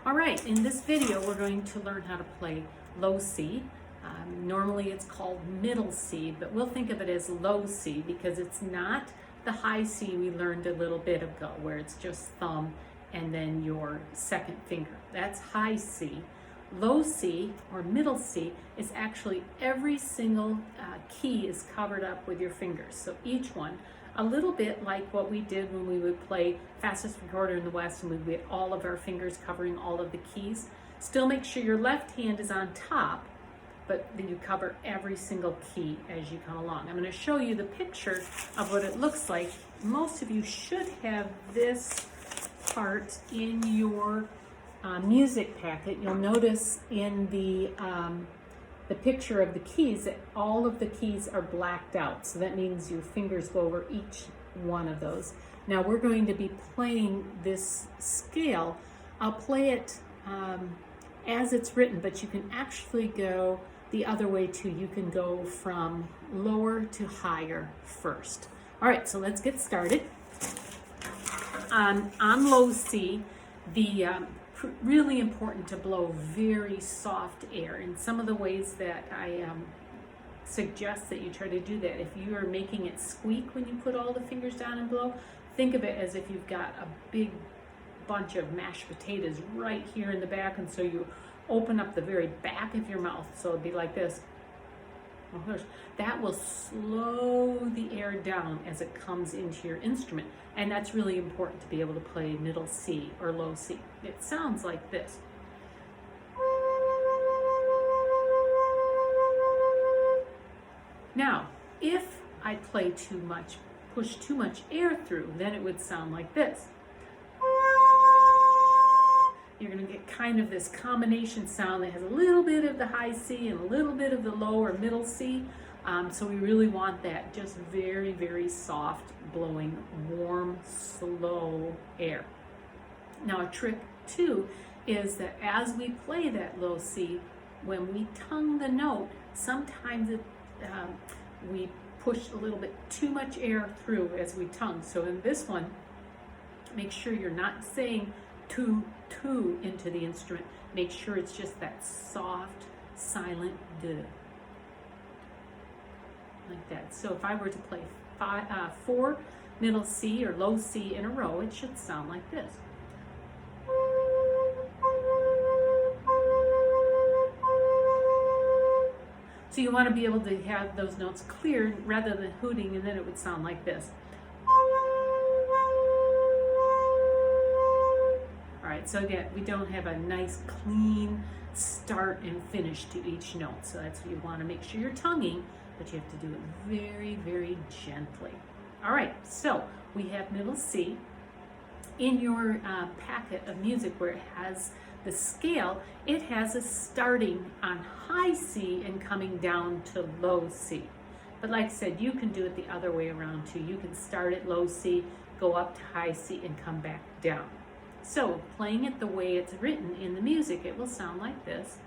All right, in this video we're going to learn how to play low C. Normally it's called middle C, but we'll think of it as low C because it's not the high C we learned a little bit ago where it's just thumb and then your second finger. That's high C. Low C or middle C is actually every single key is covered up with your fingers. So each one, a little bit like what we did when we would play Fastest Recorder in the West and we would get all of our fingers covering all of the keys. Still make sure your left hand is on top, but then you cover every single key as you come along. I'm going to show you the picture of what it looks like. Most of you should have this part in your music packet. You'll notice in the picture of the keys that all of the keys are blacked out. So that means your fingers go over each one of those. Now we're going to be playing this scale. I'll play it as it's written, but you can actually go the other way too. You can go from lower to higher first. All right, so let's get started. On low C, really important to blow very soft air. And some of the ways that I suggest that you try to do that, if you are making it squeak when you put all the fingers down and blow, think of it as if you've got a big bunch of mashed potatoes right here in the back, and so you open up the very back of your mouth, so it'd be like this. That will slow the air down as it comes into your instrument, and that's really important to be able to play middle C or low C. It sounds like this. Now, if I play too much, push too much air through, then it would sound like this. You're going to get kind of this combination sound that has a little bit of the high C and a little bit of the low or middle C. So we really want that just very, very soft, blowing, warm, slow air. Now a trick too is that as we play that low C, when we tongue the note, sometimes we push a little bit too much air through as we tongue. So in this one, make sure you're not saying two into the instrument. Make sure it's just that soft, silent duh. Like that. So if I were to play 4 middle C or low C in a row, it should sound like this. So you want to be able to have those notes clear rather than hooting, and then it would sound like this. So again, we don't have a nice clean start and finish to each note. So that's what you want to make sure you're tonguing, but you have to do it very, very gently. All right, so we have middle C. In your packet of music where it has the scale, it has a starting on high C and coming down to low C. But like I said, you can do it the other way around too. You can start at low C, go up to high C, and come back down. So, playing it the way it's written in the music, it will sound like this.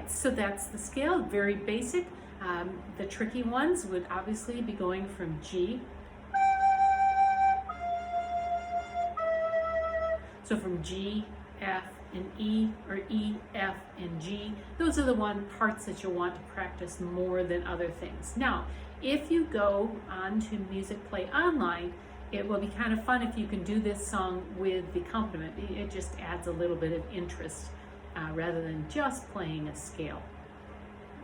So that's the scale, very basic. The tricky ones would obviously be going from G. So from G, F, and E, or E, F, and G. Those are the parts that you'll want to practice more than other things. Now, if you go on to Music Play Online, it will be kind of fun if you can do this song with the accompaniment. It just adds a little bit of interest rather than just playing a scale.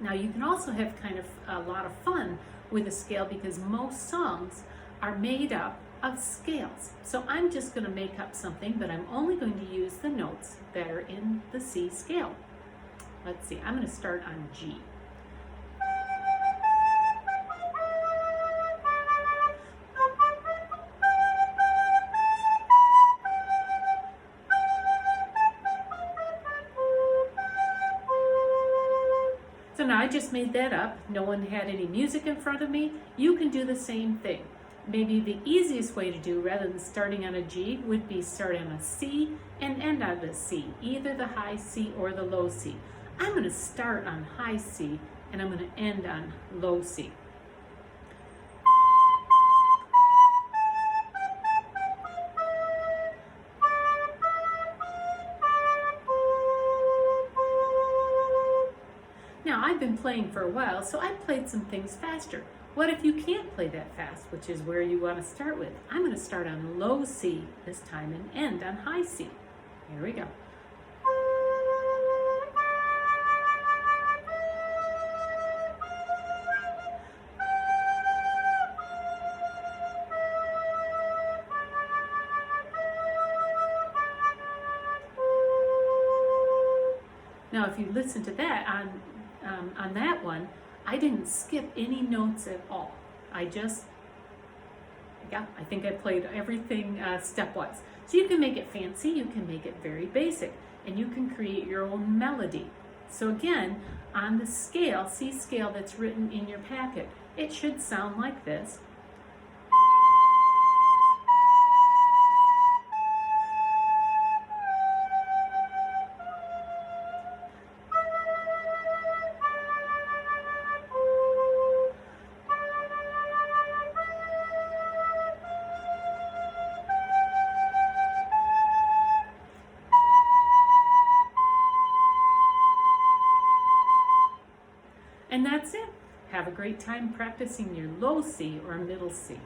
Now you can also have kind of a lot of fun with a scale because most songs are made up of scales. So I'm just going to make up something, but I'm only going to use the notes that are in the C scale. Let's see, I'm going to start on G. So now I just made that up. No one had any music in front of me. You can do the same thing. Maybe the easiest way to do, rather than starting on a G, would be start on a C and end on a C, either the high C or the low C. I'm going to start on high C and I'm going to end on low C. Now, I've been playing for a while, so I played some things faster. What if you can't play that fast, which is where you want to start with? I'm going to start on low C this time and end on high C. Here we go. Now, if you listen to that on that one, I didn't skip any notes at all. I think I played everything stepwise. So you can make it fancy, you can make it very basic, and you can create your own melody. So again, on the scale, C scale that's written in your packet, it should sound like this. And that's it. Have a great time practicing your low C or middle C.